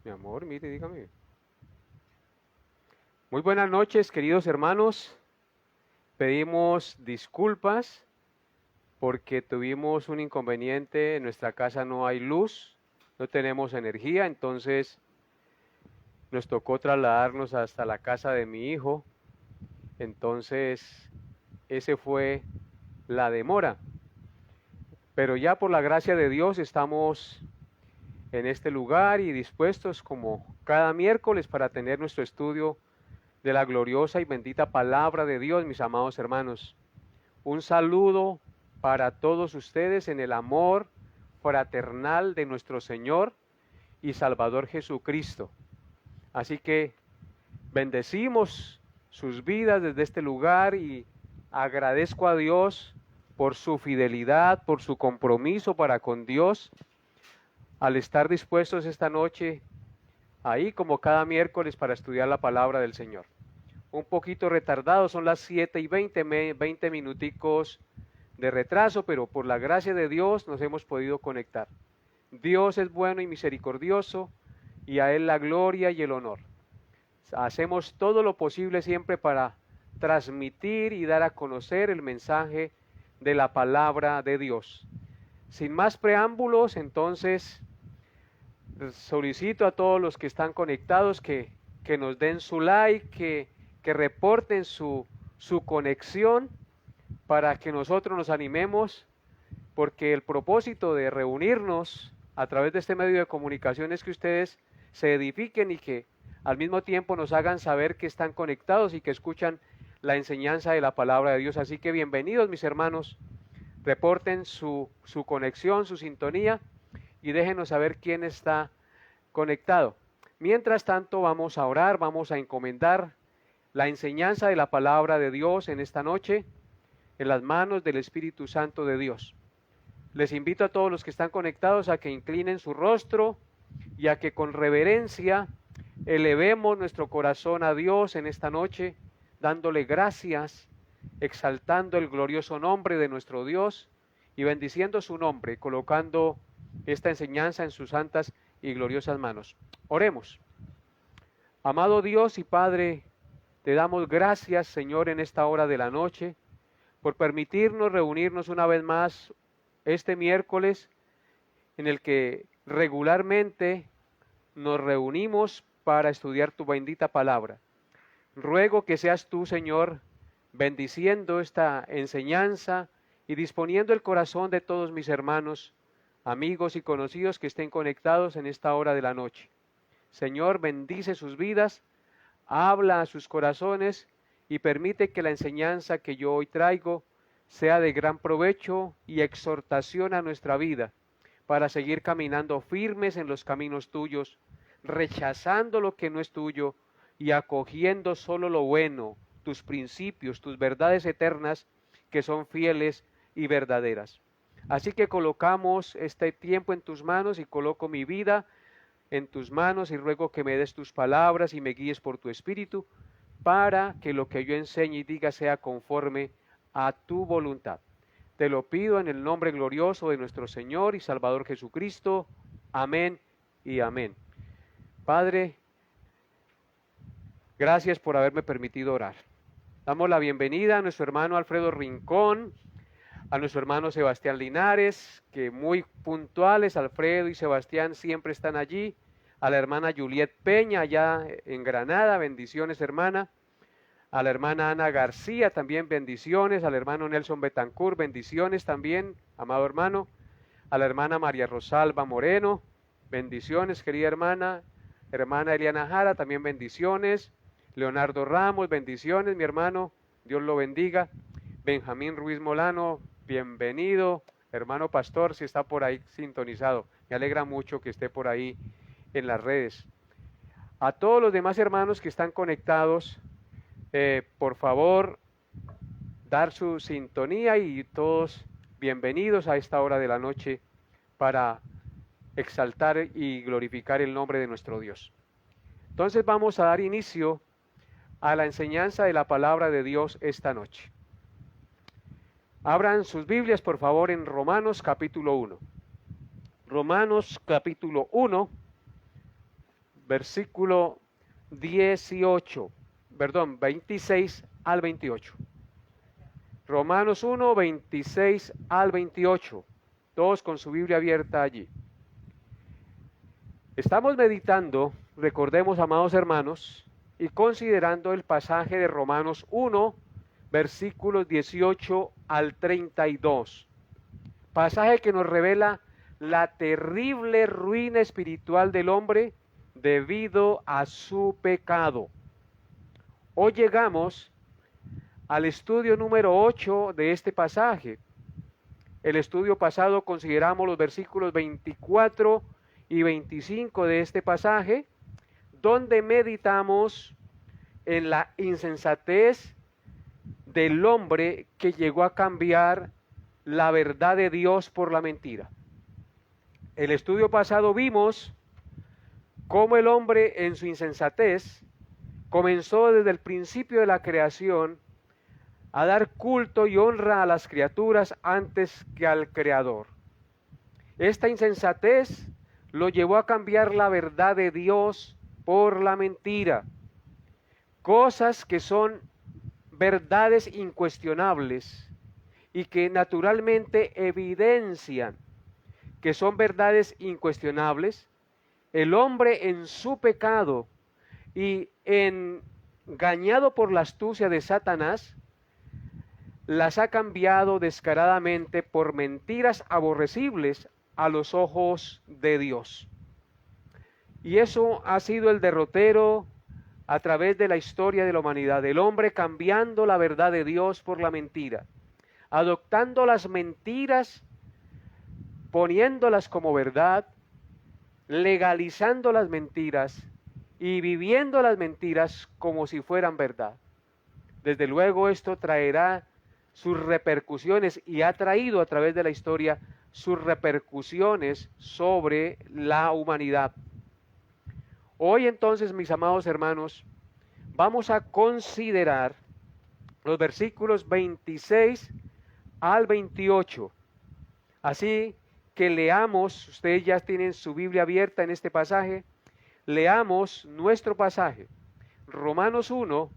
Mi amor, mire, dígame. Muy buenas noches, queridos hermanos. Pedimos disculpas porque tuvimos un inconveniente. En nuestra casa no hay luz, no tenemos energía, entonces nos tocó trasladarnos hasta la casa de mi hijo. Entonces, ese fue la demora. Pero ya por la gracia de Dios estamos en este lugar y dispuestos como cada miércoles para tener nuestro estudio de la gloriosa y bendita palabra de Dios, mis amados hermanos. Un saludo para todos ustedes en el amor fraternal de nuestro Señor y Salvador Jesucristo. Así que bendecimos sus vidas desde este lugar y agradezco a Dios por su fidelidad, por su compromiso para con Dios, al estar dispuestos esta noche ahí como cada miércoles para estudiar la palabra del Señor. Un poquito retardado, son las 7:20, 20 minuticos de retraso, pero por la gracia de Dios nos hemos podido conectar. Dios es bueno y misericordioso y a Él la gloria y el honor. Hacemos todo lo posible siempre para transmitir y dar a conocer el mensaje de la palabra de Dios. Sin más preámbulos, entonces solicito a todos los que están conectados que nos den su like, que reporten su conexión para que nosotros nos animemos, porque el propósito de reunirnos a través de este medio de comunicación es que ustedes se edifiquen y que al mismo tiempo nos hagan saber que están conectados y que escuchan la enseñanza de la palabra de Dios. Así que bienvenidos, mis hermanos, reporten su conexión, su sintonía y déjenos saber quién está conectado. Mientras tanto, vamos a orar, vamos a encomendar la enseñanza de la palabra de Dios en esta noche en las manos del Espíritu Santo de Dios. Les invito a todos los que están conectados a que inclinen su rostro y a que con reverencia elevemos nuestro corazón a Dios en esta noche, dándole gracias, exaltando el glorioso nombre de nuestro Dios y bendiciendo su nombre, colocando esta enseñanza en sus santas y gloriosas manos. Oremos. Amado Dios y Padre, te damos gracias, Señor, en esta hora de la noche, por permitirnos reunirnos una vez más este miércoles en el que regularmente nos reunimos para estudiar tu bendita palabra. Ruego que seas tú, Señor, bendiciendo esta enseñanza y disponiendo el corazón de todos mis hermanos, amigos y conocidos que estén conectados en esta hora de la noche. Señor, bendice sus vidas, habla a sus corazones y permite que la enseñanza que yo hoy traigo sea de gran provecho y exhortación a nuestra vida, para seguir caminando firmes en los caminos tuyos, rechazando lo que no es tuyo y acogiendo solo lo bueno, tus principios, tus verdades eternas, que son fieles y verdaderas. Así que colocamos este tiempo en tus manos y coloco mi vida en tus manos y ruego que me des tus palabras y me guíes por tu espíritu para que lo que yo enseñe y diga sea conforme a tu voluntad. Te lo pido en el nombre glorioso de nuestro Señor y Salvador Jesucristo. Amén y amén. Padre, gracias por haberme permitido orar. Damos la bienvenida a nuestro hermano Alfredo Rincón, a nuestro hermano Sebastián Linares, que muy puntuales, Alfredo y Sebastián siempre están allí, a la hermana Juliet Peña allá en Granada, bendiciones hermana, a la hermana Ana García también bendiciones, al hermano Nelson Betancourt bendiciones también, amado hermano, a la hermana María Rosalba Moreno, bendiciones querida hermana, hermana Eliana Jara también bendiciones, Leonardo Ramos bendiciones mi hermano, Dios lo bendiga, Benjamín Ruiz Molano, bienvenido, hermano pastor, si está por ahí sintonizado. Me alegra mucho que esté por ahí en las redes. A todos los demás hermanos que están conectados, por favor, dar su sintonía y todos bienvenidos a esta hora de la noche para exaltar y glorificar el nombre de nuestro Dios. Entonces vamos a dar inicio a la enseñanza de la palabra de Dios esta noche. Abran sus Biblias, por favor, en Romanos capítulo 1. Romanos capítulo 1, versículo 26 al 28. Romanos 1, 26 al 28. Todos con su Biblia abierta allí. Estamos meditando, recordemos, amados hermanos, y considerando el pasaje de Romanos 1, versículos 18 al 32. Pasaje que nos revela la terrible ruina espiritual del hombre debido a su pecado. Hoy llegamos al estudio número 8 de este pasaje. El estudio pasado consideramos los versículos 24 y 25 de este pasaje, donde meditamos en la insensatez del hombre que llegó a cambiar la verdad de Dios por la mentira. El estudio pasado vimos cómo el hombre en su insensatez comenzó desde el principio de la creación a dar culto y honra a las criaturas antes que al Creador. Esta insensatez lo llevó a cambiar la verdad de Dios por la mentira. Cosas que son verdades incuestionables y que naturalmente evidencian que son verdades incuestionables, el hombre en su pecado y engañado por la astucia de Satanás, las ha cambiado descaradamente por mentiras aborrecibles a los ojos de Dios. Y eso ha sido el derrotero a través de la historia de la humanidad, el hombre cambiando la verdad de Dios por la mentira, adoptando las mentiras, poniéndolas como verdad, legalizando las mentiras y viviendo las mentiras como si fueran verdad. Desde luego esto traerá sus repercusiones y ha traído a través de la historia sus repercusiones sobre la humanidad. Hoy entonces, mis amados hermanos, vamos a considerar los versículos 26 al 28. Así que leamos, ustedes ya tienen su Biblia abierta en este pasaje, leamos nuestro pasaje, Romanos 1,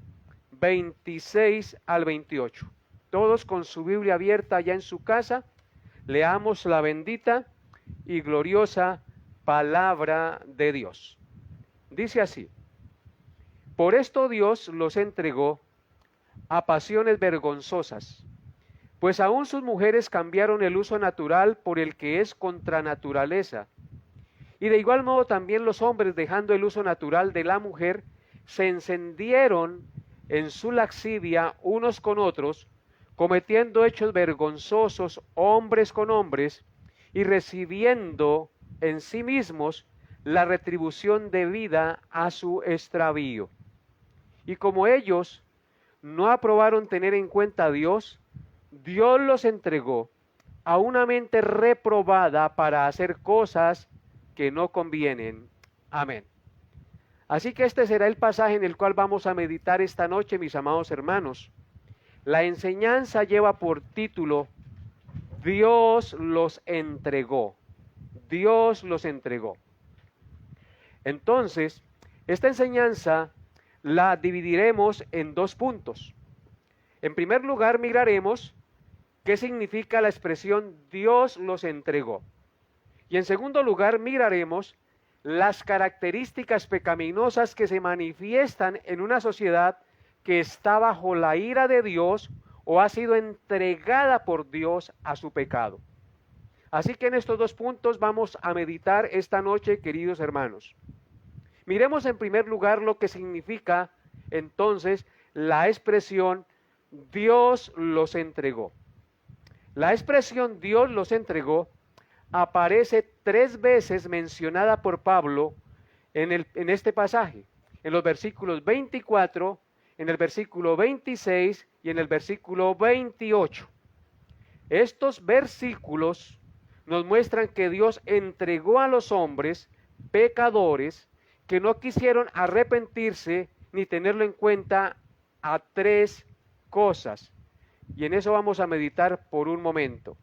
26 al 28. Todos con su Biblia abierta ya en su casa, leamos la bendita y gloriosa palabra de Dios. Dice así: por esto Dios los entregó a pasiones vergonzosas, pues aún sus mujeres cambiaron el uso natural por el que es contra naturaleza. Y de igual modo también los hombres, dejando el uso natural de la mujer, se encendieron en su lascivia unos con otros, cometiendo hechos vergonzosos hombres con hombres, y recibiendo en sí mismos la retribución debida a su extravío. Y como ellos no aprobaron tener en cuenta a Dios, Dios los entregó a una mente reprobada para hacer cosas que no convienen. Amén. Así que este será el pasaje en el cual vamos a meditar esta noche, mis amados hermanos. La enseñanza lleva por título: Dios los entregó. Dios los entregó. Entonces, esta enseñanza la dividiremos en dos puntos. En primer lugar, miraremos qué significa la expresión Dios los entregó. Y en segundo lugar, miraremos las características pecaminosas que se manifiestan en una sociedad que está bajo la ira de Dios o ha sido entregada por Dios a su pecado. Así que en estos dos puntos vamos a meditar esta noche, queridos hermanos. Miremos en primer lugar lo que significa entonces la expresión Dios los entregó. La expresión Dios los entregó aparece 3 veces mencionada por Pablo en este pasaje, en los versículos 24, en el versículo 26 y en el versículo 28. Estos versículos nos muestran que Dios entregó a los hombres pecadores que no quisieron arrepentirse ni tenerlo en cuenta a 3 cosas. Y en eso vamos a meditar por un momento.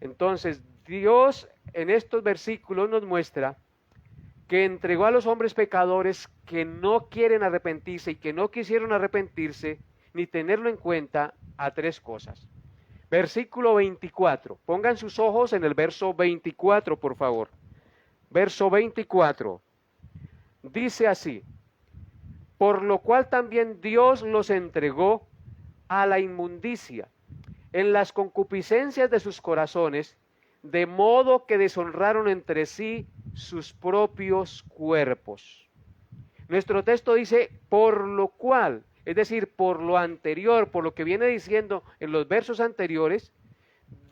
Entonces, Dios en estos versículos nos muestra que entregó a los hombres pecadores que no quieren arrepentirse y que no quisieron arrepentirse ni tenerlo en cuenta a tres cosas. Versículo 24. Pongan sus ojos en el verso 24, por favor. Verso 24. Dice así: por lo cual también Dios los entregó a la inmundicia en las concupiscencias de sus corazones, de modo que deshonraron entre sí sus propios cuerpos. Nuestro texto dice por lo cual, es decir, por lo anterior, por lo que viene diciendo en los versos anteriores,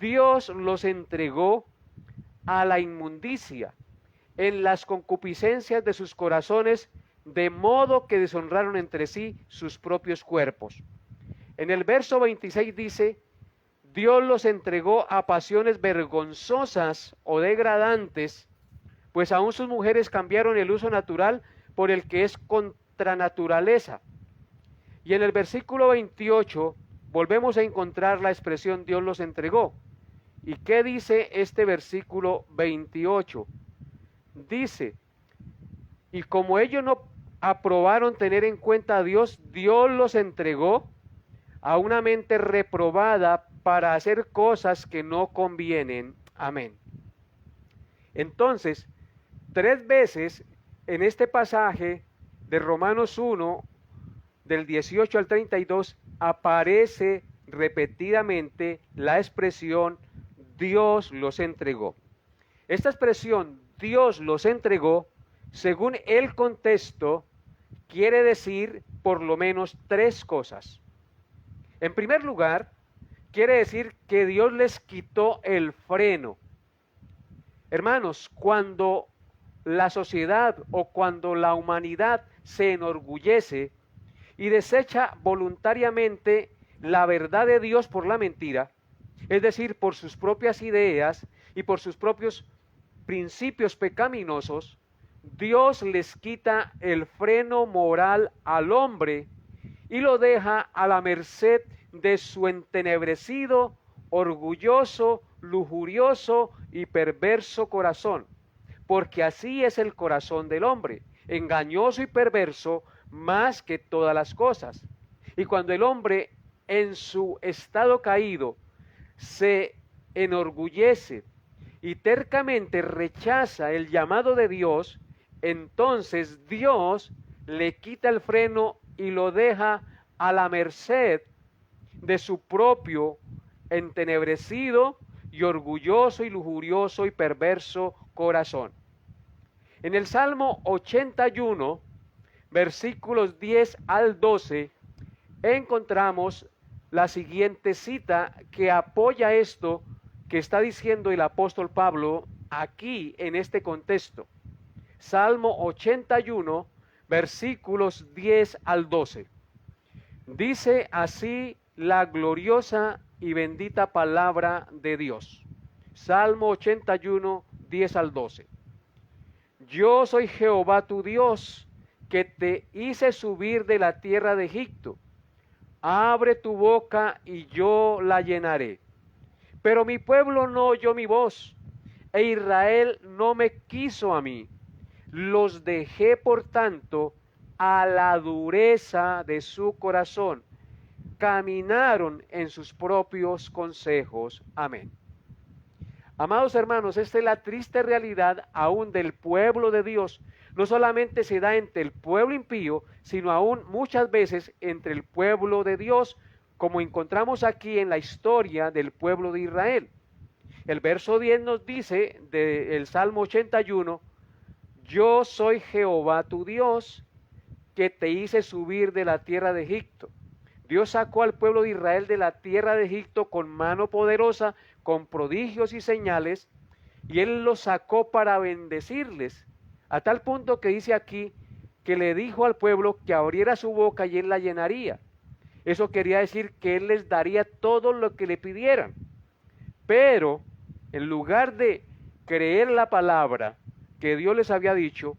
Dios los entregó a la inmundicia en las concupiscencias de sus corazones, de modo que deshonraron entre sí sus propios cuerpos. En el verso 26 dice: Dios los entregó a pasiones vergonzosas o degradantes, pues aún sus mujeres cambiaron el uso natural por el que es contra naturaleza. Y en el versículo 28 volvemos a encontrar la expresión Dios los entregó. ¿Y qué dice este versículo 28? Dice: y como ellos no aprobaron tener en cuenta a Dios, Dios los entregó a una mente reprobada para hacer cosas que no convienen. Amén. Entonces, tres veces en este pasaje de Romanos 1, del 18 al 32, aparece repetidamente la expresión Dios los entregó. Esta expresión Dios los entregó, según el contexto, quiere decir por lo menos tres cosas. En primer lugar, quiere decir que Dios les quitó el freno. Hermanos, cuando la sociedad o cuando la humanidad se enorgullece y desecha voluntariamente la verdad de Dios por la mentira, es decir, por sus propias ideas y por sus propios principios pecaminosos, Dios les quita el freno moral al hombre y lo deja a la merced de su entenebrecido, orgulloso, lujurioso y perverso corazón, porque así es el corazón del hombre, engañoso y perverso más que todas las cosas. Y cuando el hombre en su estado caído se enorgullece y tercamente rechaza el llamado de Dios, entonces Dios le quita el freno y lo deja a la merced de su propio entenebrecido y orgulloso y lujurioso y perverso corazón. En el Salmo 81, versículos 10 al 12, encontramos la siguiente cita que apoya esto que está diciendo el apóstol Pablo aquí en este contexto. Salmo 81, versículos 10 al 12. Dice así la gloriosa y bendita palabra de Dios. Salmo 81, 10 al 12. Yo soy Jehová tu Dios, que te hice subir de la tierra de Egipto. Abre tu boca y yo la llenaré. Pero mi pueblo no oyó mi voz, e Israel no me quiso a mí. Los dejé, por tanto, a la dureza de su corazón. Caminaron en sus propios consejos. Amén. Amados hermanos, esta es la triste realidad aún del pueblo de Dios. No solamente se da entre el pueblo impío, sino aún muchas veces entre el pueblo de Dios, como encontramos aquí en la historia del pueblo de Israel. El verso 10 nos dice del Salmo 81, yo soy Jehová tu Dios, que te hice subir de la tierra de Egipto. Dios sacó al pueblo de Israel de la tierra de Egipto con mano poderosa, con prodigios y señales, y Él los sacó para bendecirles, a tal punto que dice aquí que le dijo al pueblo que abriera su boca y Él la llenaría. Eso quería decir que Él les daría todo lo que le pidieran. Pero en lugar de creer la palabra que Dios les había dicho,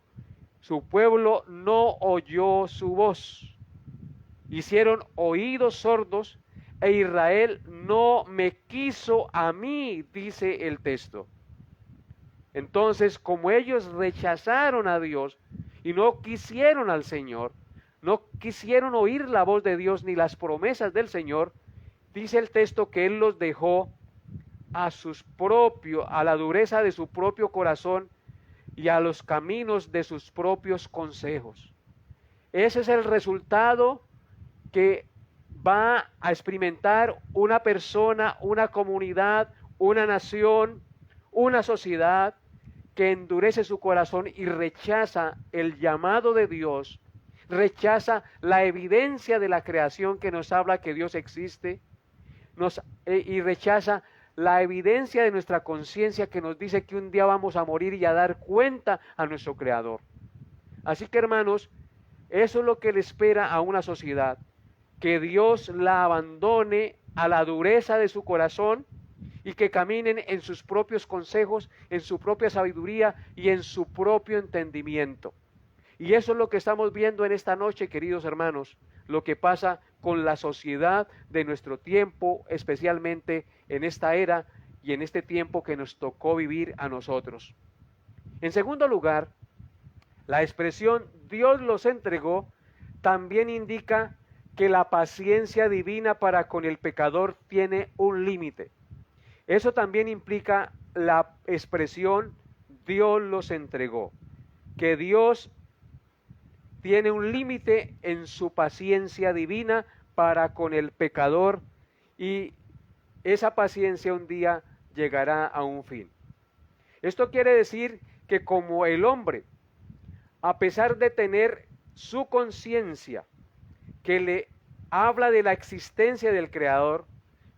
su pueblo no oyó su voz. Hicieron oídos sordos e Israel no me quiso a mí, dice el texto. Entonces, como ellos rechazaron a Dios y no quisieron al Señor, no quisieron oír la voz de Dios ni las promesas del Señor, dice el texto que Él los dejó a la dureza de su propio corazón y a los caminos de sus propios consejos. Ese es el resultado que va a experimentar una persona, una comunidad, una nación, una sociedad que endurece su corazón y rechaza el llamado de Dios, rechaza la evidencia de la creación que nos habla que Dios existe, y rechaza la evidencia de nuestra conciencia que nos dice que un día vamos a morir y a dar cuenta a nuestro Creador. Así que, hermanos, eso es lo que le espera a una sociedad, que Dios la abandone a la dureza de su corazón y que caminen en sus propios consejos, en su propia sabiduría y en su propio entendimiento. Y eso es lo que estamos viendo en esta noche, queridos hermanos, lo que pasa con la sociedad de nuestro tiempo, especialmente en esta era y en este tiempo que nos tocó vivir a nosotros. En segundo lugar, la expresión Dios los entregó también indica que la paciencia divina para con el pecador tiene un límite. Eso también implica la expresión Dios los entregó, que Dios tiene un límite en su paciencia divina para con el pecador y esa paciencia un día llegará a un fin. Esto quiere decir que como el hombre, a pesar de tener su conciencia que le habla de la existencia del Creador,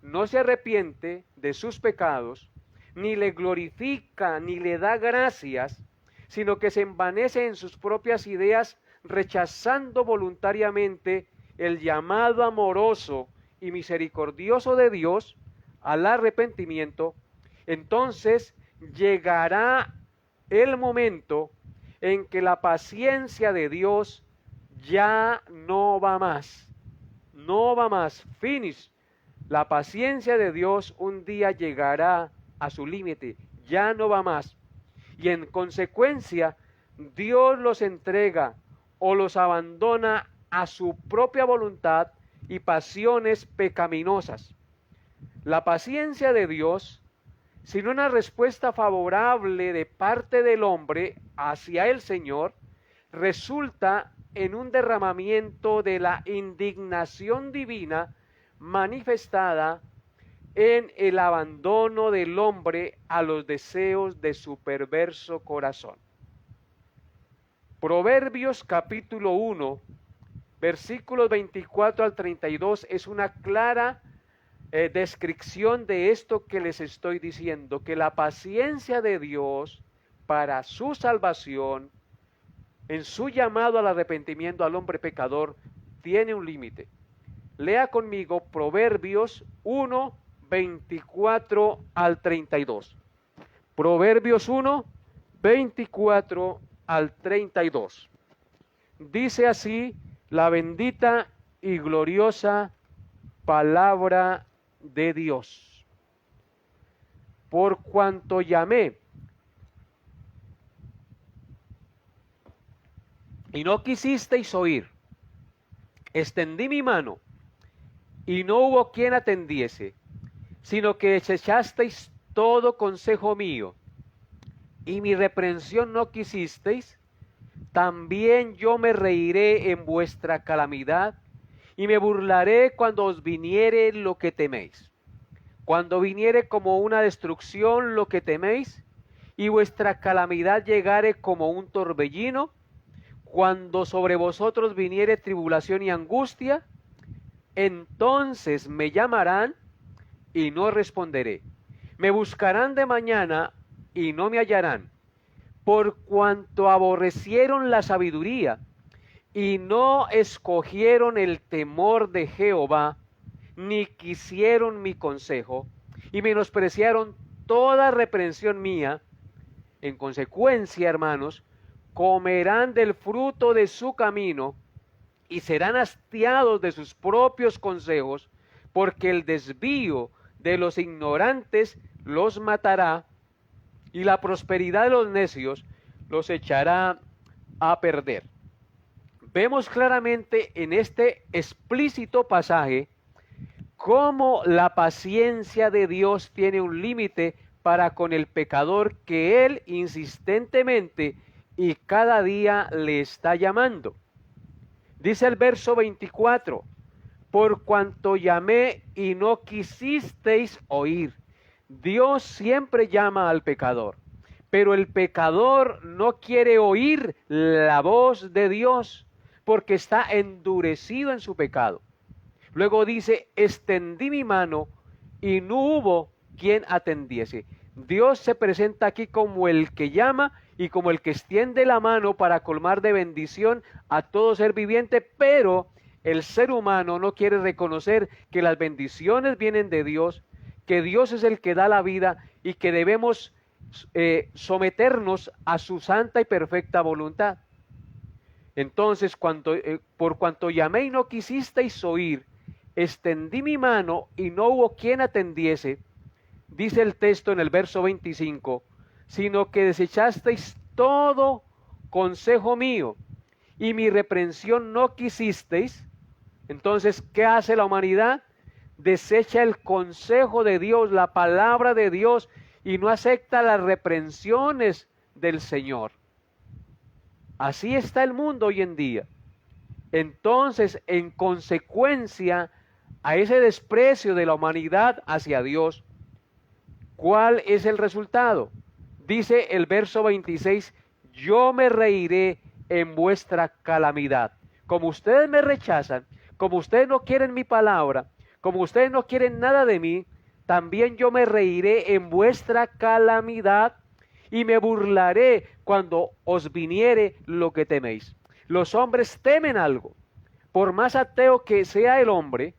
no se arrepiente de sus pecados, ni le glorifica, ni le da gracias, sino que se envanece en sus propias ideas, rechazando voluntariamente el llamado amoroso y misericordioso de Dios al arrepentimiento, entonces llegará el momento en que la paciencia de Dios ya no va más, finish. La paciencia de Dios un día llegará a su límite, ya no va más. Y en consecuencia, Dios los entrega o los abandona a su propia voluntad y pasiones pecaminosas. La paciencia de Dios, sin una respuesta favorable de parte del hombre hacia el Señor, resulta en un derramamiento de la indignación divina manifestada en el abandono del hombre a los deseos de su perverso corazón. Proverbios capítulo 1, versículos 24 al 32 es una clara descripción de esto que les estoy diciendo, que la paciencia de Dios para su salvación, en su llamado al arrepentimiento al hombre pecador, tiene un límite. Lea conmigo Proverbios 1, 24 al 32. Proverbios 1, 24 al 32. Dice así la bendita y gloriosa palabra de Dios. Por cuanto llamé y no quisisteis oír, extendí mi mano y no hubo quien atendiese, sino que desechasteis todo consejo mío, y mi reprensión no quisisteis, también yo me reiré en vuestra calamidad, y me burlaré cuando os viniere lo que teméis. Cuando viniere como una destrucción lo que teméis, y vuestra calamidad llegare como un torbellino, cuando sobre vosotros viniere tribulación y angustia, entonces me llamarán y no responderé. Me buscarán de mañana y no me hallarán, por cuanto aborrecieron la sabiduría y no escogieron el temor de Jehová, ni quisieron mi consejo, y menospreciaron toda reprensión mía. En consecuencia, hermanos, comerán del fruto de su camino y serán hastiados de sus propios consejos, porque el desvío de los ignorantes los matará y la prosperidad de los necios los echará a perder. Vemos claramente en este explícito pasaje cómo la paciencia de Dios tiene un límite para con el pecador que Él insistentemente y cada día le está llamando. Dice el verso 24, por cuanto llamé y no quisisteis oír. Dios siempre llama al pecador, pero el pecador no quiere oír la voz de Dios porque está endurecido en su pecado. Luego dice, extendí mi mano y no hubo quien atendiese. Dios se presenta aquí como el que llama y como el que extiende la mano para colmar de bendición a todo ser viviente, pero el ser humano no quiere reconocer que las bendiciones vienen de Dios, que Dios es el que da la vida y que debemos someternos a su santa y perfecta voluntad. Entonces, por cuanto llamé y no quisisteis oír, extendí mi mano y no hubo quien atendiese, dice el texto en el verso 25, sino que desechasteis todo consejo mío y mi reprensión no quisisteis. Entonces, ¿qué hace la humanidad? Desecha el consejo de Dios, la palabra de Dios, y no acepta las reprensiones del Señor. Así está el mundo hoy en día. Entonces, en consecuencia a ese desprecio de la humanidad hacia Dios, ¿cuál es el resultado? Dice el verso 26, yo me reiré en vuestra calamidad. Como ustedes me rechazan, como ustedes no quieren mi palabra, como ustedes no quieren nada de mí, también yo me reiré en vuestra calamidad y me burlaré cuando os viniere lo que teméis. Los hombres temen algo. Por más ateo que sea el hombre,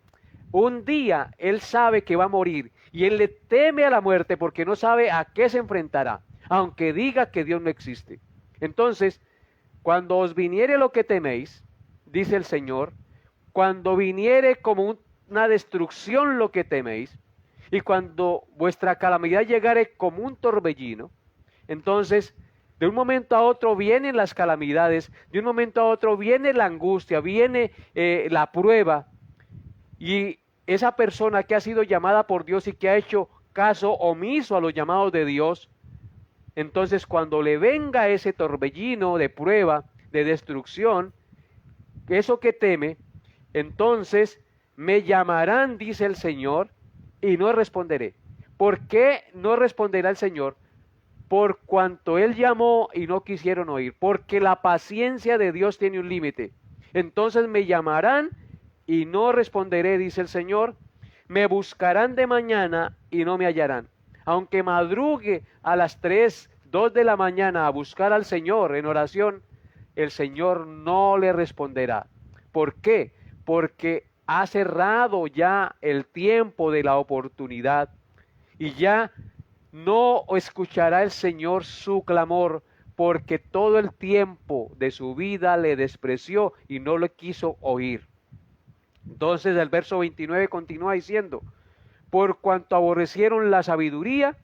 un día él sabe que va a morir y él le teme a la muerte porque no sabe a qué se enfrentará, aunque diga que Dios no existe. Entonces, cuando os viniere lo que teméis, dice el Señor, cuando viniere como una destrucción lo que teméis, y cuando vuestra calamidad llegare como un torbellino, entonces de un momento a otro vienen las calamidades, de un momento a otro viene la angustia, viene la prueba, y esa persona que ha sido llamada por Dios y que ha hecho caso omiso a los llamados de Dios, entonces cuando le venga ese torbellino de prueba, de destrucción, eso que teme, entonces me llamarán, dice el Señor, y no responderé. ¿Por qué no responderá el Señor? Por cuanto Él llamó y no quisieron oír, porque la paciencia de Dios tiene un límite. Entonces me llamarán y no responderé, dice el Señor. Me buscarán de mañana y no me hallarán. Aunque madrugue a las 3, 2 de la mañana a buscar al Señor en oración, el Señor no le responderá. ¿Por qué? Porque ha cerrado ya el tiempo de la oportunidad y ya no escuchará el Señor su clamor porque todo el tiempo de su vida le despreció y no le quiso oír. Entonces el verso 29 continúa diciendo, por cuanto aborrecieron la sabiduría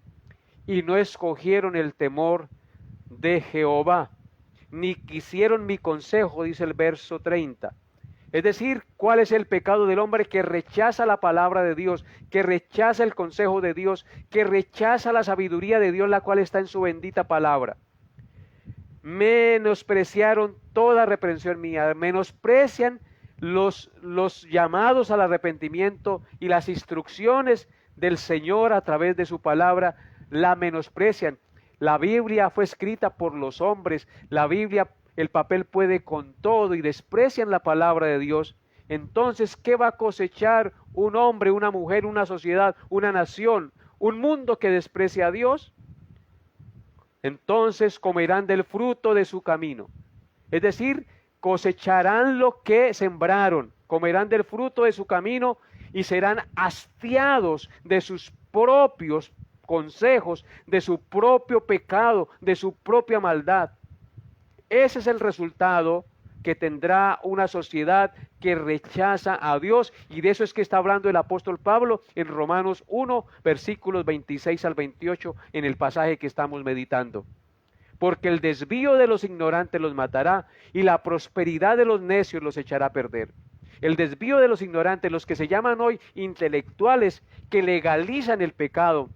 y no escogieron el temor de Jehová, ni quisieron mi consejo, dice el verso 30. Es decir, ¿cuál es el pecado del hombre? Que rechaza la palabra de Dios, que rechaza el consejo de Dios, que rechaza la sabiduría de Dios, la cual está en su bendita palabra. Menospreciaron toda reprensión mía, menosprecian los llamados al arrepentimiento y las instrucciones del Señor a través de su palabra, la menosprecian. La Biblia fue escrita por los hombres, la Biblia, el papel puede con todo y desprecian la palabra de Dios. Entonces, ¿qué va a cosechar un hombre, una mujer, una sociedad, una nación, un mundo que desprecia a Dios? Entonces comerán del fruto de su camino. Es decir, cosecharán lo que sembraron, comerán del fruto de su camino y serán hastiados de sus propios consejos, de su propio pecado, de su propia maldad. Ese es el resultado que tendrá una sociedad que rechaza a Dios, y de eso es que está hablando el apóstol Pablo en Romanos 1, versículos 26 al 28, en el pasaje que estamos meditando. Porque el desvío de los ignorantes los matará, y la prosperidad de los necios los echará a perder. El desvío de los ignorantes, los que se llaman hoy intelectuales, que legalizan el pecado,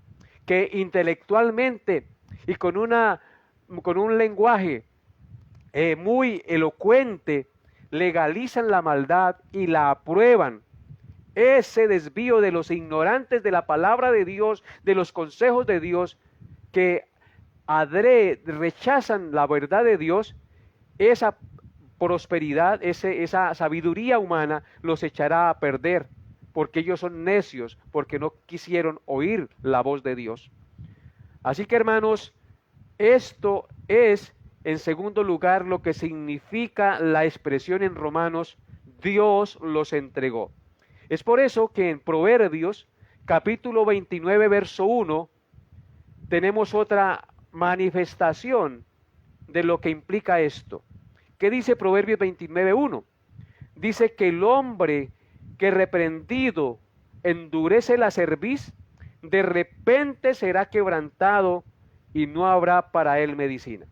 que intelectualmente y con un lenguaje muy elocuente legalizan la maldad y la aprueban. Ese desvío de los ignorantes de la palabra de Dios, de los consejos de Dios, que rechazan la verdad de Dios, esa prosperidad, esa sabiduría humana los echará a perder, porque ellos son necios, porque no quisieron oír la voz de Dios. Así que, hermanos, esto es, en segundo lugar, lo que significa la expresión en Romanos, Dios los entregó. Es por eso que en Proverbios, capítulo 29, verso 1, tenemos otra manifestación de lo que implica esto. ¿Qué dice Proverbios 29, 1? Dice que el hombre que reprendido endurece la cerviz, de repente será quebrantado y no habrá para él medicina.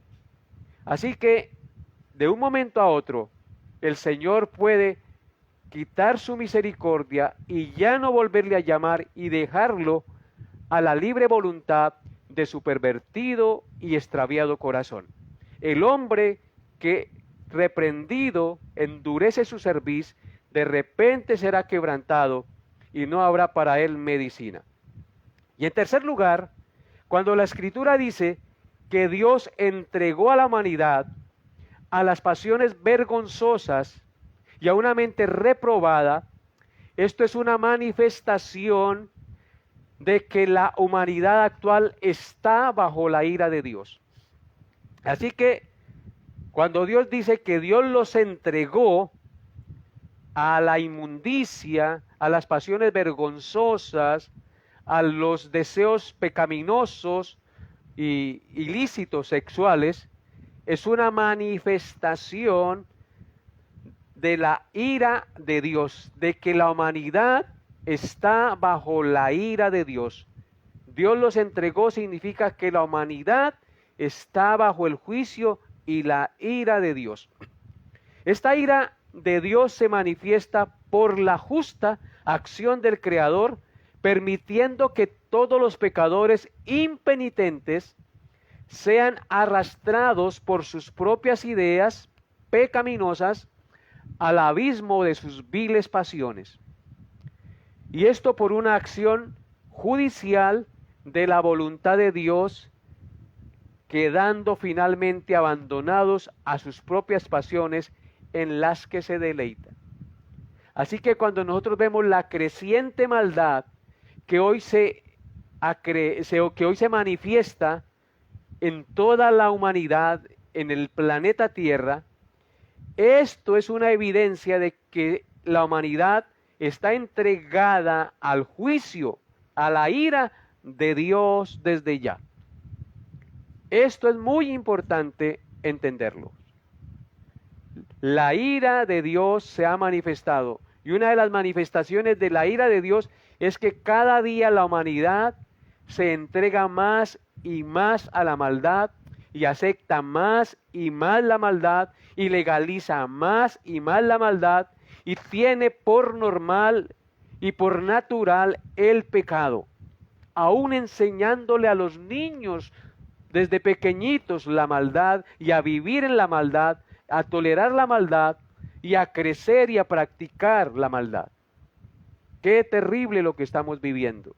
Así que de un momento a otro el Señor puede quitar su misericordia y ya no volverle a llamar y dejarlo a la libre voluntad de su pervertido y extraviado corazón. El hombre que reprendido endurece su cerviz, de repente será quebrantado y no habrá para él medicina. Y en tercer lugar, cuando la Escritura dice que Dios entregó a la humanidad a las pasiones vergonzosas y a una mente reprobada, esto es una manifestación de que la humanidad actual está bajo la ira de Dios. Así que cuando Dios dice que Dios los entregó a la inmundicia, a las pasiones vergonzosas, a los deseos pecaminosos y ilícitos sexuales, es una manifestación de la ira de Dios, de que la humanidad está bajo la ira de Dios. Dios los entregó significa que la humanidad está bajo el juicio y la ira de Dios. Esta ira de Dios se manifiesta por la justa acción del Creador, permitiendo que todos los pecadores impenitentes sean arrastrados por sus propias ideas pecaminosas al abismo de sus viles pasiones. Y esto por una acción judicial de la voluntad de Dios, quedando finalmente abandonados a sus propias pasiones en las que se deleitan. Así que cuando nosotros vemos la creciente maldad que hoy se manifiesta en toda la humanidad, en el planeta Tierra, esto es una evidencia de que la humanidad está entregada al juicio, a la ira de Dios desde ya. Esto es muy importante entenderlo. La ira de Dios se ha manifestado, y una de las manifestaciones de la ira de Dios es que cada día la humanidad se entrega más y más a la maldad, y acepta más y más la maldad, y legaliza más y más la maldad, y tiene por normal y por natural el pecado, aún enseñándole a los niños desde pequeñitos la maldad y a vivir en la maldad, a tolerar la maldad y a crecer y a practicar la maldad. Qué terrible lo que estamos viviendo.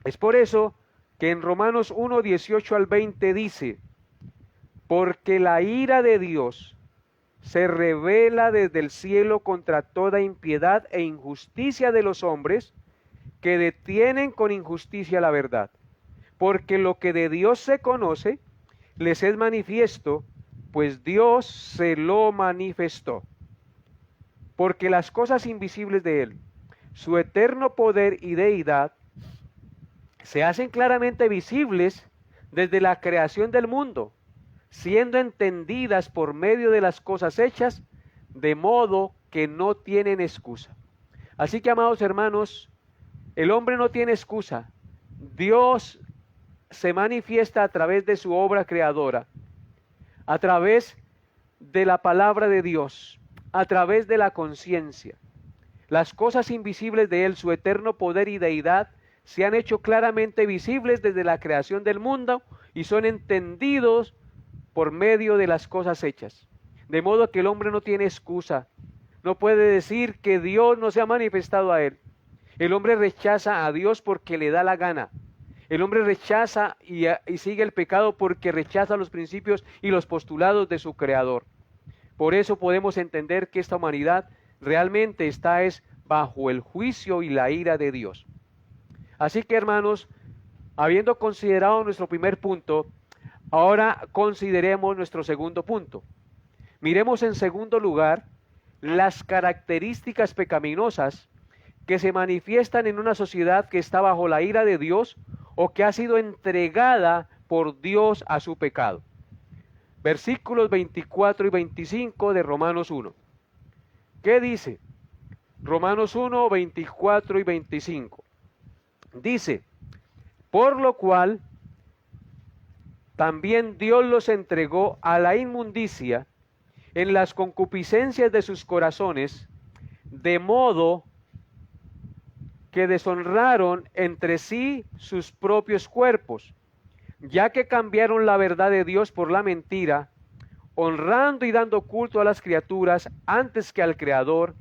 Es por eso que en Romanos 1, 18 al 20 dice: porque la ira de Dios se revela desde el cielo contra toda impiedad e injusticia de los hombres que detienen con injusticia la verdad. Porque lo que de Dios se conoce les es manifiesto, pues Dios se lo manifestó. Porque las cosas invisibles de Él, su eterno poder y deidad, se hacen claramente visibles desde la creación del mundo, siendo entendidas por medio de las cosas hechas, de modo que no tienen excusa. Así que, amados hermanos, el hombre no tiene excusa. Dios se manifiesta a través de su obra creadora, a través de la palabra de Dios, a través de la conciencia. Las cosas invisibles de Él, su eterno poder y deidad, se han hecho claramente visibles desde la creación del mundo y son entendidos por medio de las cosas hechas. De modo que el hombre no tiene excusa. No puede decir que Dios no se ha manifestado a él. El hombre rechaza a Dios porque le da la gana. El hombre rechaza y sigue el pecado porque rechaza los principios y los postulados de su Creador. Por eso podemos entender que esta humanidad realmente está bajo el juicio y la ira de Dios. Así que, hermanos, habiendo considerado nuestro primer punto, ahora consideremos nuestro segundo punto. Miremos en segundo lugar las características pecaminosas que se manifiestan en una sociedad que está bajo la ira de Dios o que ha sido entregada por Dios a su pecado. Versículos 24 y 25 de Romanos 1. ¿Qué dice? Romanos 1, 24 y 25. Dice, por lo cual también Dios los entregó a la inmundicia en las concupiscencias de sus corazones, de modo que deshonraron entre sí sus propios cuerpos, ya que cambiaron la verdad de Dios por la mentira, honrando y dando culto a las criaturas antes que al Creador,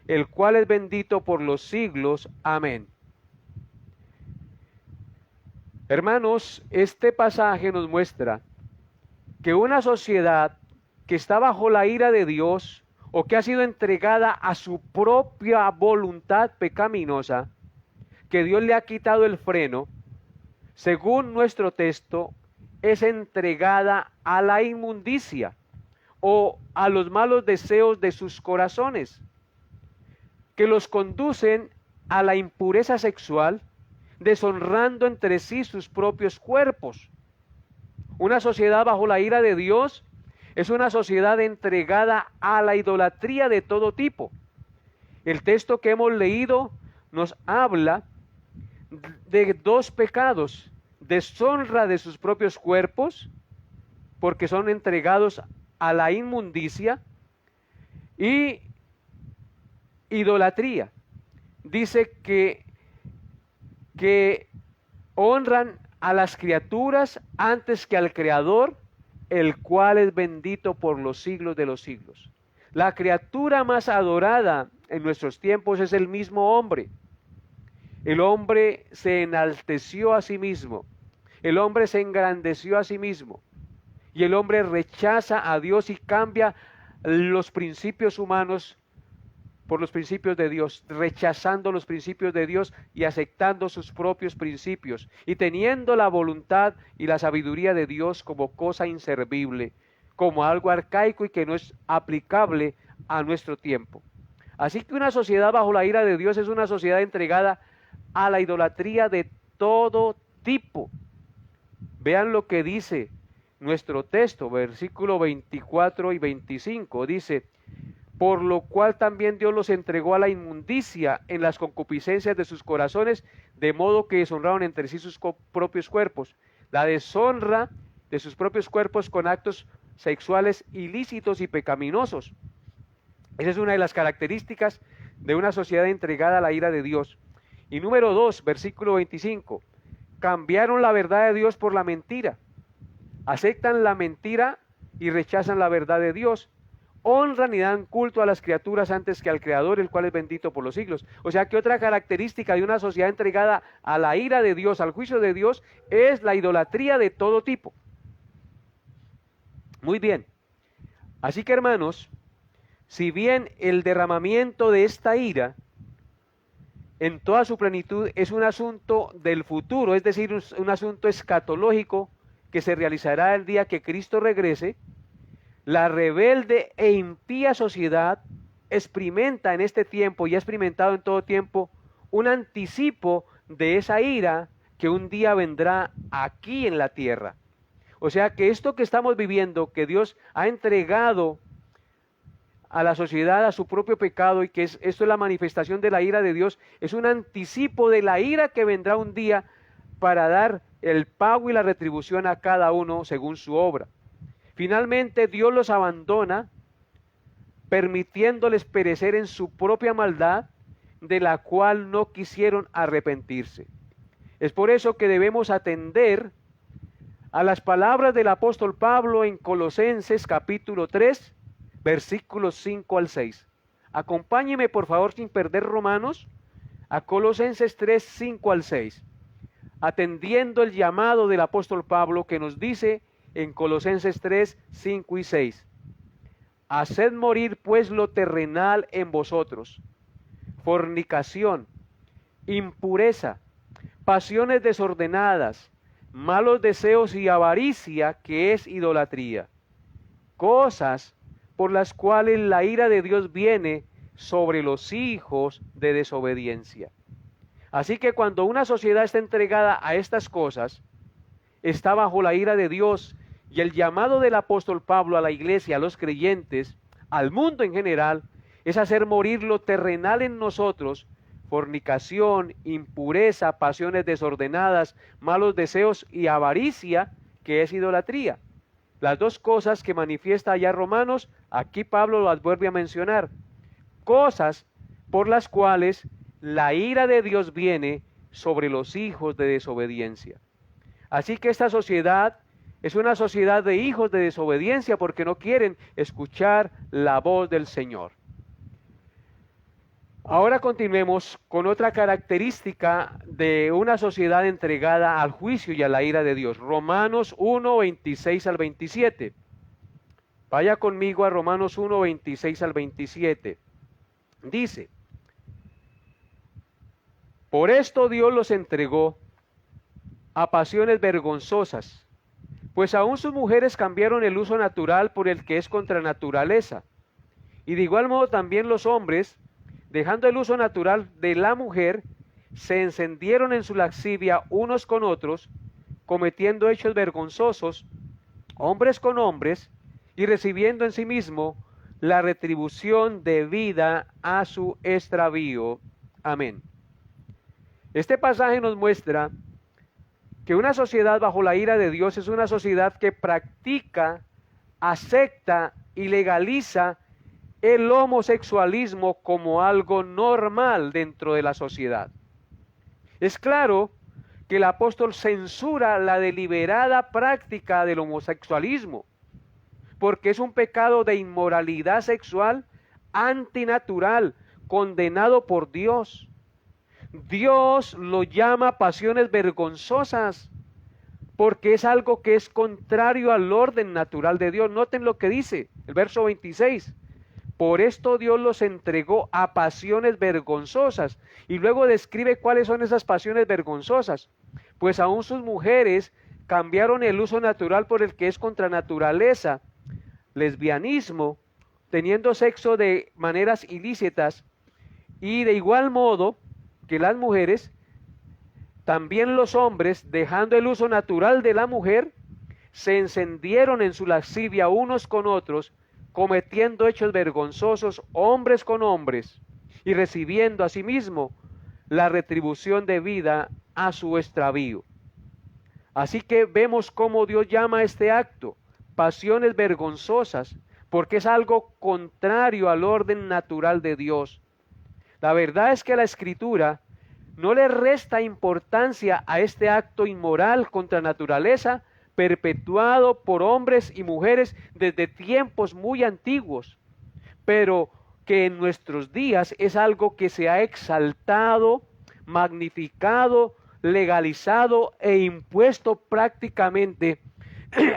el cual es bendito por los siglos. Amén. Hermanos, este pasaje nos muestra que una sociedad que está bajo la ira de Dios o que ha sido entregada a su propia voluntad pecaminosa, que Dios le ha quitado el freno, según nuestro texto, es entregada a la inmundicia o a los malos deseos de sus corazones, que los conducen a la impureza sexual, deshonrando entre sí sus propios cuerpos. Una sociedad bajo la ira de Dios es una sociedad entregada a la idolatría de todo tipo. El texto que hemos leído nos habla de dos pecados: deshonra de sus propios cuerpos, porque son entregados a la inmundicia, y idolatría. Dice que honran a las criaturas antes que al Creador, el cual es bendito por los siglos de los siglos. La criatura más adorada en nuestros tiempos es el mismo hombre. El hombre se enalteció a sí mismo, el hombre se engrandeció a sí mismo, y el hombre rechaza a Dios y cambia los principios humanos por los principios de Dios, rechazando los principios de Dios y aceptando sus propios principios, y teniendo la voluntad y la sabiduría de Dios como cosa inservible, como algo arcaico y que no es aplicable a nuestro tiempo. Así que una sociedad bajo la ira de Dios es una sociedad entregada a la idolatría de todo tipo. Vean lo que dice nuestro texto, versículo 24 y 25, dice: por lo cual también Dios los entregó a la inmundicia en las concupiscencias de sus corazones, de modo que deshonraron entre sí sus propios cuerpos. La deshonra de sus propios cuerpos con actos sexuales ilícitos y pecaminosos. Esa es una de las características de una sociedad entregada a la ira de Dios. Y número 2, versículo 25, cambiaron la verdad de Dios por la mentira. Aceptan la mentira y rechazan la verdad de Dios. Honran y dan culto a las criaturas antes que al Creador, el cual es bendito por los siglos. O sea que otra característica de una sociedad entregada a la ira de Dios, al juicio de Dios, es la idolatría de todo tipo. Muy bien. Así que, hermanos, si bien el derramamiento de esta ira en toda su plenitud es un asunto del futuro, es decir, un asunto escatológico que se realizará el día que Cristo regrese, la rebelde e impía sociedad experimenta en este tiempo y ha experimentado en todo tiempo un anticipo de esa ira que un día vendrá aquí en la tierra. O sea que esto que estamos viviendo, que Dios ha entregado a la sociedad a su propio pecado y que esto es la manifestación de la ira de Dios, es un anticipo de la ira que vendrá un día para dar el pago y la retribución a cada uno según su obra. Finalmente Dios los abandona, permitiéndoles perecer en su propia maldad, de la cual no quisieron arrepentirse. Es por eso que debemos atender a las palabras del apóstol Pablo en Colosenses capítulo 3, versículos 5 al 6. Acompáñeme por favor sin perder Romanos a Colosenses 3, 5 al 6. Atendiendo el llamado del apóstol Pablo que nos dice en Colosenses 3, 5 y 6. Haced morir pues lo terrenal en vosotros: fornicación, impureza, pasiones desordenadas, malos deseos y avaricia, que es idolatría. Cosas por las cuales la ira de Dios viene sobre los hijos de desobediencia. Así que cuando una sociedad está entregada a estas cosas, está bajo la ira de Dios, y el llamado del apóstol Pablo a la iglesia, a los creyentes, al mundo en general, es hacer morir lo terrenal en nosotros: fornicación, impureza, pasiones desordenadas, malos deseos y avaricia, que es idolatría. Las dos cosas que manifiesta allá Romanos, aquí Pablo las vuelve a mencionar. Cosas por las cuales la ira de Dios viene sobre los hijos de desobediencia. Así que esta sociedad es una sociedad de hijos de desobediencia porque no quieren escuchar la voz del Señor. Ahora continuemos con otra característica de una sociedad entregada al juicio y a la ira de Dios. Romanos 1, 26 al 27. Vaya conmigo a Romanos 1, 26 al 27. Dice: por esto Dios los entregó a pasiones vergonzosas, pues aún sus mujeres cambiaron el uso natural por el que es contra naturaleza. Y de igual modo también los hombres, dejando el uso natural de la mujer, se encendieron en su lascivia unos con otros, cometiendo hechos vergonzosos, hombres con hombres, y recibiendo en sí mismo la retribución debida a su extravío. Amén. Este pasaje nos muestra que una sociedad bajo la ira de Dios es una sociedad que practica, acepta y legaliza el homosexualismo como algo normal dentro de la sociedad. Es claro que el apóstol censura la deliberada práctica del homosexualismo, porque es un pecado de inmoralidad sexual antinatural, condenado por Dios. Dios lo llama pasiones vergonzosas, porque es algo que es contrario al orden natural de Dios. Noten lo que dice el verso 26. Por esto Dios los entregó a pasiones vergonzosas. Y luego describe cuáles son esas pasiones vergonzosas. Pues aún sus mujeres cambiaron el uso natural por el que es contra naturaleza, lesbianismo, teniendo sexo de maneras ilícitas, y de igual modo que las mujeres, también los hombres, dejando el uso natural de la mujer, se encendieron en su lascivia unos con otros, cometiendo hechos vergonzosos hombres con hombres, y recibiendo asimismo la retribución debida a su extravío. Así que vemos cómo Dios llama a este acto pasiones vergonzosas, porque es algo contrario al orden natural de Dios. La verdad es que la Escritura no le resta importancia a este acto inmoral contra naturaleza, perpetuado por hombres y mujeres desde tiempos muy antiguos, pero que en nuestros días es algo que se ha exaltado, magnificado, legalizado e impuesto prácticamente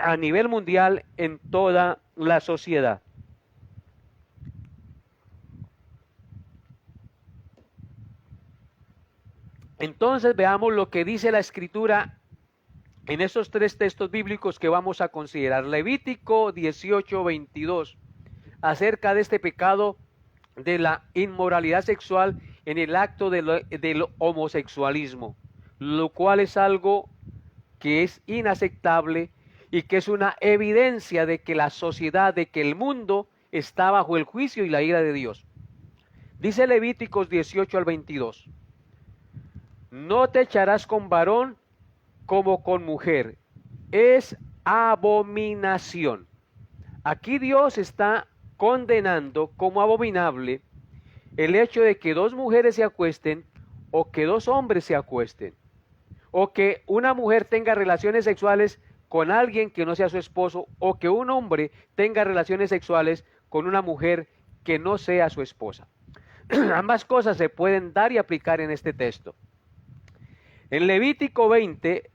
a nivel mundial en toda la sociedad. Entonces veamos lo que dice la Escritura en esos tres textos bíblicos que vamos a considerar. Levítico 18, 22, acerca de este pecado de la inmoralidad sexual en el acto del homosexualismo, lo cual es algo que es inaceptable y que es una evidencia de que la sociedad, de que el mundo está bajo el juicio y la ira de Dios. Dice Levíticos 18 al 22, no te echarás con varón como con mujer, es abominación. Aquí Dios está condenando como abominable el hecho de que dos mujeres se acuesten o que dos hombres se acuesten o que una mujer tenga relaciones sexuales con alguien que no sea su esposo o que un hombre tenga relaciones sexuales con una mujer que no sea su esposa. Ambas cosas se pueden dar y aplicar en este texto. En Levítico 20,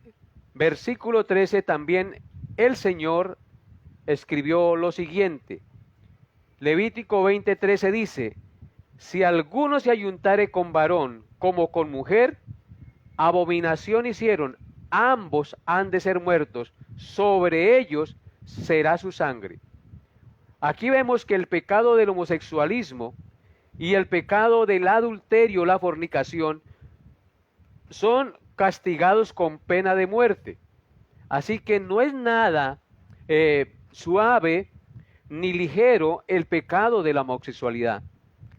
versículo 13, también el Señor escribió lo siguiente. Levítico 20:13 dice, si alguno se ayuntare con varón como con mujer, abominación hicieron, ambos han de ser muertos, sobre ellos será su sangre. Aquí vemos que el pecado del homosexualismo y el pecado del adulterio, la fornicación, son castigados con pena de muerte. Así que no es nada suave ni ligero el pecado de la homosexualidad,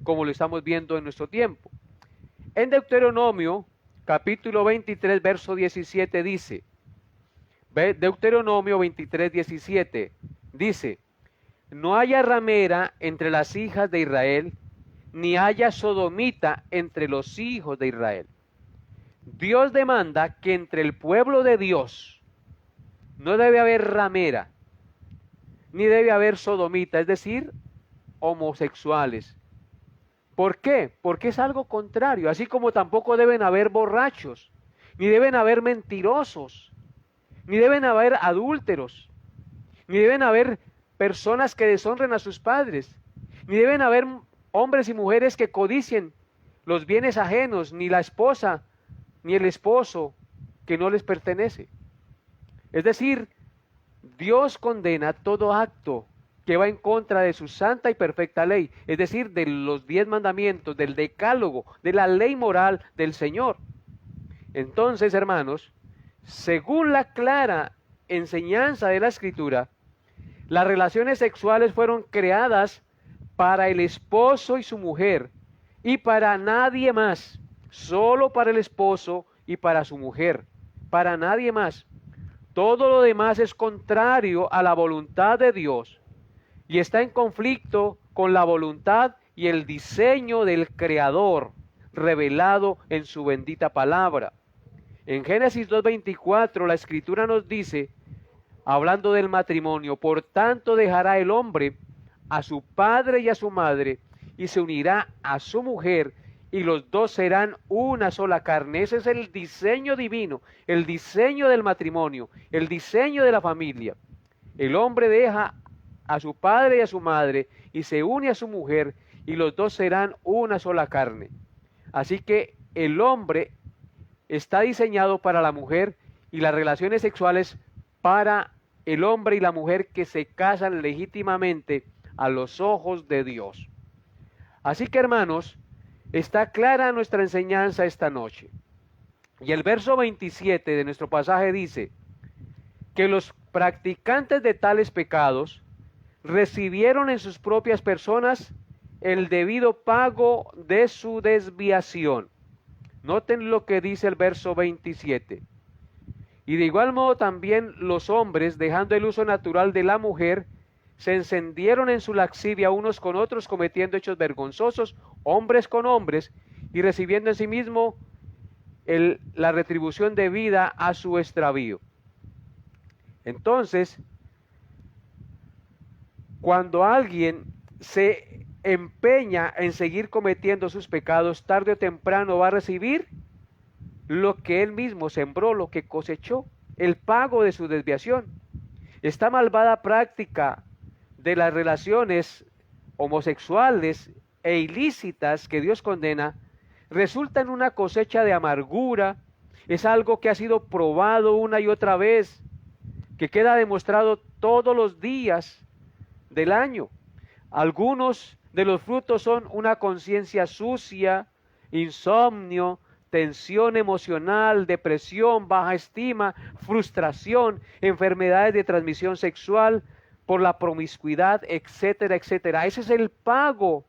como lo estamos viendo en nuestro tiempo. En Deuteronomio, capítulo 23, verso 17 dice, Deuteronomio 23, 17, dice, no haya ramera entre las hijas de Israel, ni haya sodomita entre los hijos de Israel. Dios demanda que entre el pueblo de Dios no debe haber ramera, ni debe haber sodomita, es decir, homosexuales. ¿Por qué? Porque es algo contrario, así como tampoco deben haber borrachos, ni deben haber mentirosos, ni deben haber adúlteros, ni deben haber personas que deshonren a sus padres, ni deben haber hombres y mujeres que codicien los bienes ajenos, ni la esposa, ni el esposo que no les pertenece. Es decir, Dios condena todo acto que va en contra de su santa y perfecta ley, es decir, de los 10 mandamientos, del decálogo, de la ley moral del Señor. Entonces, hermanos, según la clara enseñanza de la Escritura, las relaciones sexuales fueron creadas para el esposo y su mujer, y para nadie más, solo para el esposo y para su mujer, para nadie más. Todo lo demás es contrario a la voluntad de Dios y está en conflicto con la voluntad y el diseño del Creador revelado en su bendita palabra. En Génesis 2:24 la Escritura nos dice, hablando del matrimonio, por tanto dejará el hombre a su padre y a su madre y se unirá a su mujer y los dos serán una sola carne. Ese es el diseño divino, el diseño del matrimonio, el diseño de la familia. El hombre deja a su padre y a su madre y se une a su mujer y los dos serán una sola carne. Así que el hombre está diseñado para la mujer y las relaciones sexuales para el hombre y la mujer que se casan legítimamente a los ojos de Dios. Así que, hermanos, está clara nuestra enseñanza esta noche. Y el verso 27 de nuestro pasaje dice que los practicantes de tales pecados recibieron en sus propias personas el debido pago de su desviación. Noten lo que dice el verso 27. Y de igual modo también los hombres, dejando el uso natural de la mujer, se encendieron en su lascivia unos con otros, cometiendo hechos vergonzosos, hombres con hombres, y recibiendo en sí mismo la retribución debida a su extravío. Entonces, cuando alguien se empeña en seguir cometiendo sus pecados, tarde o temprano va a recibir lo que él mismo sembró, lo que cosechó, el pago de su desviación. Esta malvada práctica de las relaciones homosexuales e ilícitas que Dios condena, resulta en una cosecha de amargura, es algo que ha sido probado una y otra vez, que queda demostrado todos los días del año. Algunos de los frutos son una conciencia sucia, insomnio, tensión emocional, depresión, baja estima, frustración, enfermedades de transmisión sexual, por la promiscuidad, etcétera, etcétera. Ese es el pago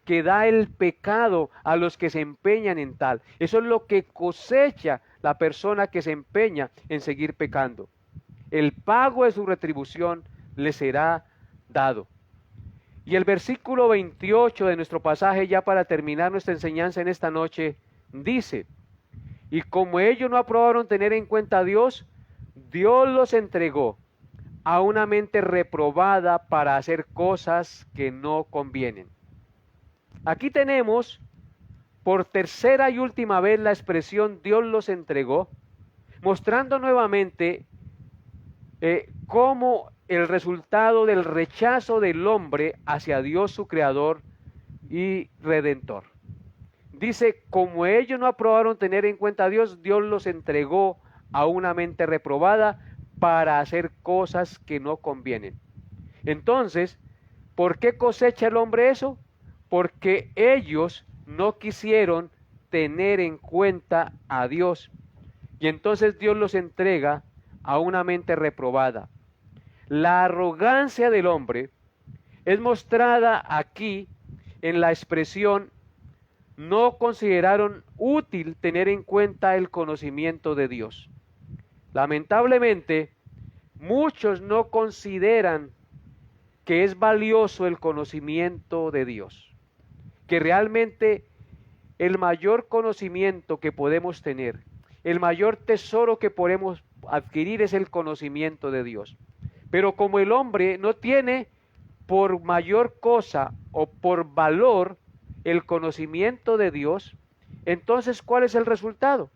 que da el pecado a los que se empeñan en tal. Eso es lo que cosecha la persona que se empeña en seguir pecando. El pago de su retribución le será dado. Y el versículo 28 de nuestro pasaje, ya para terminar nuestra enseñanza en esta noche, dice: y como ellos no aprobaron tener en cuenta a Dios, Dios los entregó a una mente reprobada para hacer cosas que no convienen. Aquí tenemos por tercera y última vez la expresión Dios los entregó, mostrando nuevamente cómo el resultado del rechazo del hombre hacia Dios su creador y redentor. Dice, como ellos no aprobaron tener en cuenta a Dios, Dios los entregó a una mente reprobada para hacer cosas que no convienen. Entonces, ¿por qué cosecha el hombre eso? Porque ellos no quisieron tener en cuenta a Dios. Y entonces Dios los entrega a una mente reprobada. La arrogancia del hombre es mostrada aquí en la expresión: no consideraron útil tener en cuenta el conocimiento de Dios. Lamentablemente, muchos no consideran que es valioso el conocimiento de Dios, que realmente el mayor conocimiento que podemos tener, el mayor tesoro que podemos adquirir es el conocimiento de Dios. Pero como el hombre no tiene por mayor cosa o por valor el conocimiento de Dios, entonces ¿cuál es el resultado?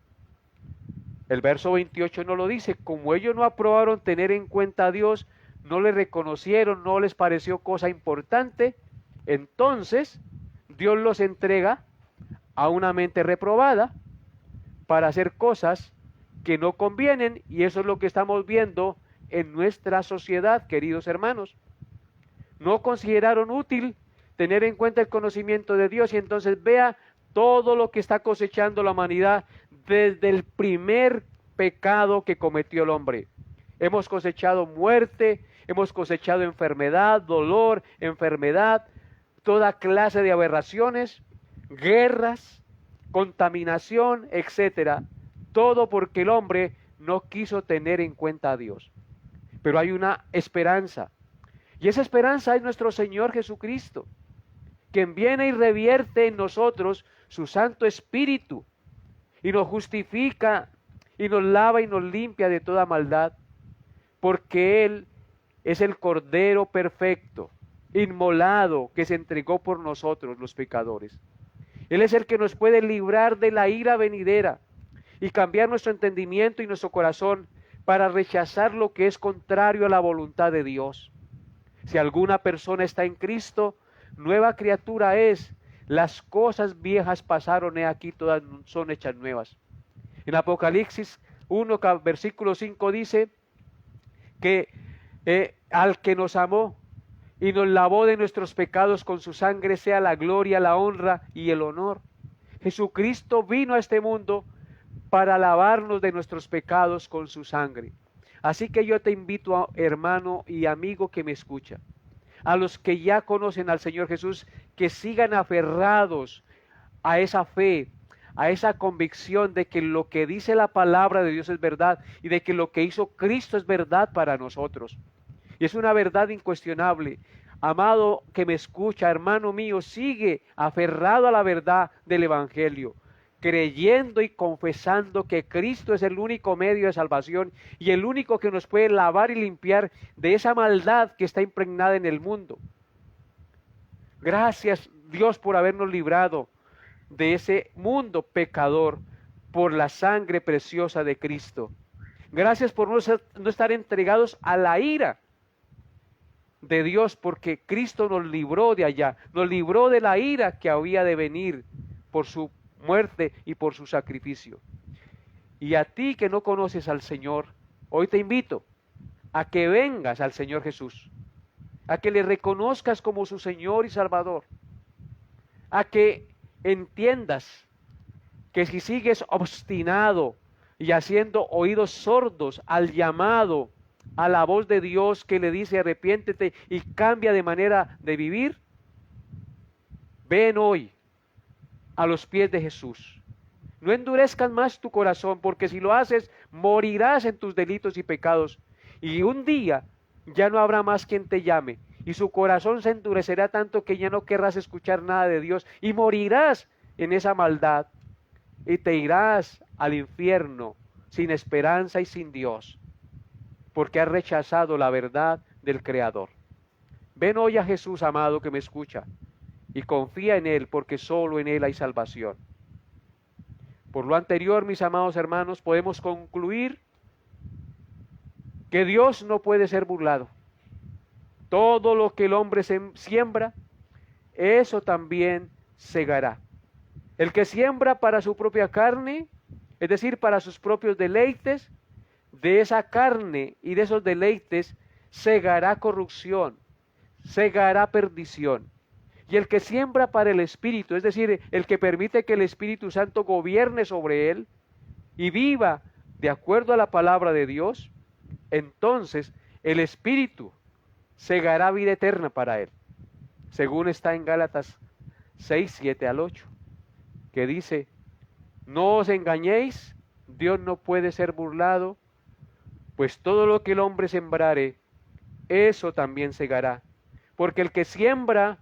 El verso 28 no lo dice: como ellos no aprobaron tener en cuenta a Dios, no le reconocieron, no les pareció cosa importante, entonces Dios los entrega a una mente reprobada para hacer cosas que no convienen, y eso es lo que estamos viendo en nuestra sociedad, queridos hermanos. No consideraron útil tener en cuenta el conocimiento de Dios, y entonces vea todo lo que está cosechando la humanidad desde el primer pecado que cometió el hombre. Hemos cosechado muerte, hemos cosechado enfermedad, dolor, enfermedad, toda clase de aberraciones, guerras, contaminación, etcétera. Todo porque el hombre no quiso tener en cuenta a Dios. Pero hay una esperanza, y esa esperanza es nuestro Señor Jesucristo, quien viene y revierte en nosotros su Santo Espíritu, y nos justifica, y nos lava y nos limpia de toda maldad, porque Él es el Cordero perfecto, inmolado, que se entregó por nosotros los pecadores. Él es el que nos puede librar de la ira venidera y cambiar nuestro entendimiento y nuestro corazón para rechazar lo que es contrario a la voluntad de Dios. Si alguna persona está en Cristo, nueva criatura es. Las cosas viejas pasaron, he aquí todas son hechas nuevas. En Apocalipsis 1, versículo 5 dice que al que nos amó y nos lavó de nuestros pecados con su sangre, sea la gloria, la honra y el honor. Jesucristo vino a este mundo para lavarnos de nuestros pecados con su sangre. Así que yo te invito, hermano y amigo que me escucha, a los que ya conocen al Señor Jesús, que sigan aferrados a esa fe, a esa convicción de que lo que dice la palabra de Dios es verdad, y de que lo que hizo Cristo es verdad para nosotros. Y es una verdad incuestionable. Amado que me escucha, hermano mío, sigue aferrado a la verdad del Evangelio, creyendo y confesando que Cristo es el único medio de salvación y el único que nos puede lavar y limpiar de esa maldad que está impregnada en el mundo. Gracias, Dios, por habernos librado de ese mundo pecador por la sangre preciosa de Cristo. Gracias por no estar entregados a la ira de Dios, porque Cristo nos libró de allá, nos libró de la ira que había de venir por su muerte y por su sacrificio. Y a ti que no conoces al Señor, hoy te invito a que vengas al Señor Jesús, a que le reconozcas como su Señor y Salvador, a que entiendas que si sigues obstinado y haciendo oídos sordos al llamado, a la voz de Dios que le dice arrepiéntete y cambia de manera de vivir, ven hoy a los pies de Jesús. No endurezcas más tu corazón, porque si lo haces, morirás en tus delitos y pecados. Y un día ya no habrá más quien te llame. Y su corazón se endurecerá tanto que ya no querrás escuchar nada de Dios. Y morirás en esa maldad. Y te irás al infierno sin esperanza y sin Dios. Porque has rechazado la verdad del Creador. Ven hoy a Jesús, amado, que me escucha. Y confía en Él, porque solo en Él hay salvación. Por lo anterior, mis amados hermanos, podemos concluir que Dios no puede ser burlado. Todo lo que el hombre siembra, eso también segará. El que siembra para su propia carne, es decir, para sus propios deleites, de esa carne y de esos deleites segará corrupción, segará perdición. Y el que siembra para el Espíritu, es decir, el que permite que el Espíritu Santo gobierne sobre él y viva de acuerdo a la palabra de Dios, entonces el Espíritu segará vida eterna para él, según está en Gálatas 6, 7 al 8, que dice, no os engañéis, Dios no puede ser burlado, pues todo lo que el hombre sembrare, eso también segará, porque el que siembra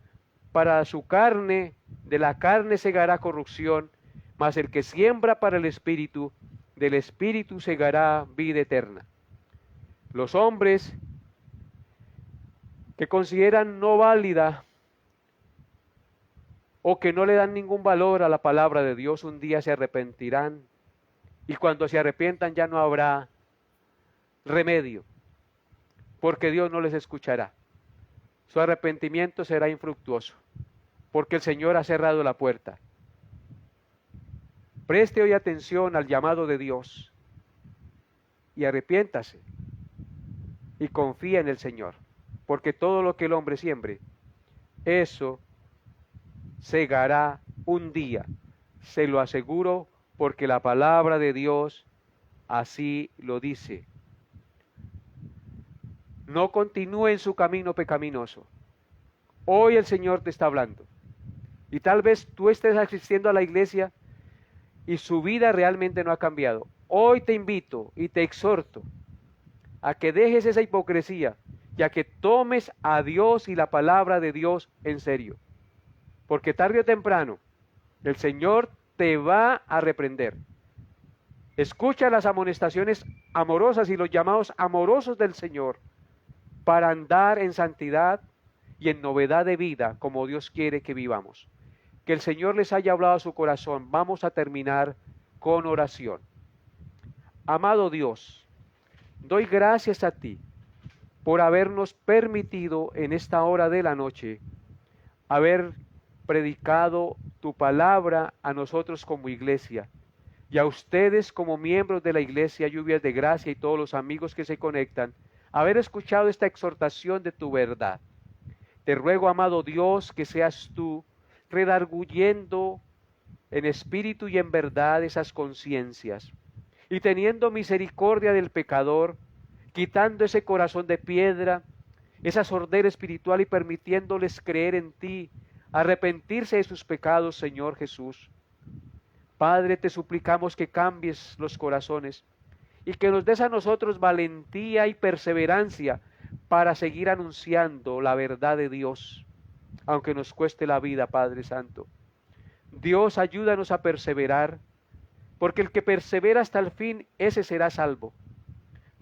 para su carne, de la carne segará corrupción, mas el que siembra para el Espíritu, del Espíritu segará vida eterna. Los hombres que consideran no válida o que no le dan ningún valor a la palabra de Dios, un día se arrepentirán, y cuando se arrepientan ya no habrá remedio, porque Dios no les escuchará. Su arrepentimiento será infructuoso, porque el Señor ha cerrado la puerta. Preste hoy atención al llamado de Dios y arrepiéntase y confía en el Señor, porque todo lo que el hombre siembre, eso segará un día, se lo aseguro, porque la palabra de Dios así lo dice. No continúe en su camino pecaminoso. Hoy el Señor te está hablando. Y tal vez tú estés asistiendo a la iglesia y su vida realmente no ha cambiado. Hoy te invito y te exhorto a que dejes esa hipocresía y a que tomes a Dios y la palabra de Dios en serio. Porque tarde o temprano el Señor te va a reprender. Escucha las amonestaciones amorosas y los llamados amorosos del Señor para andar en santidad y en novedad de vida como Dios quiere que vivamos. Que el Señor les haya hablado a su corazón. Vamos a terminar con oración. Amado Dios, doy gracias a ti por habernos permitido en esta hora de la noche haber predicado tu palabra a nosotros como iglesia y a ustedes como miembros de la iglesia Lluvias de Gracia y todos los amigos que se conectan, haber escuchado esta exhortación de tu verdad. Te ruego, amado Dios, que seas tú redarguyendo en espíritu y en verdad esas conciencias, y teniendo misericordia del pecador, quitando ese corazón de piedra, esa sordera espiritual y permitiéndoles creer en ti, arrepentirse de sus pecados, Señor Jesús. Padre, te suplicamos que cambies los corazones y que nos des a nosotros valentía y perseverancia para seguir anunciando la verdad de Dios, aunque nos cueste la vida, Padre Santo. Dios, ayúdanos a perseverar, porque el que persevera hasta el fin, ese será salvo.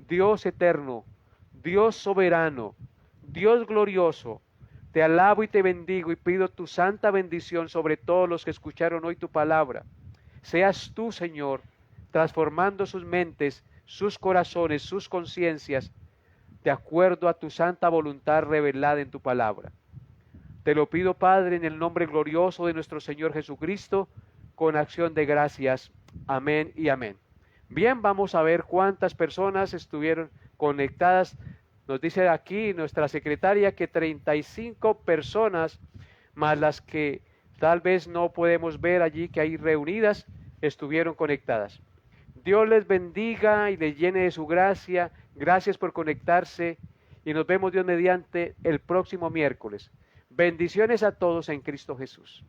Dios eterno, Dios soberano, Dios glorioso, te alabo y te bendigo y pido tu santa bendición sobre todos los que escucharon hoy tu palabra. Seas tú, Señor, transformando sus mentes, sus corazones, sus conciencias, de acuerdo a tu santa voluntad revelada en tu palabra. Te lo pido, Padre, en el nombre glorioso de nuestro Señor Jesucristo, con acción de gracias. Amén y amén. Bien, vamos a ver cuántas personas estuvieron conectadas. Nos dice aquí nuestra secretaria que 35 personas, más las que tal vez no podemos ver allí que hay reunidas, estuvieron conectadas. Dios les bendiga y les llene de su gracia. Gracias por conectarse y nos vemos Dios mediante el próximo miércoles. Bendiciones a todos en Cristo Jesús.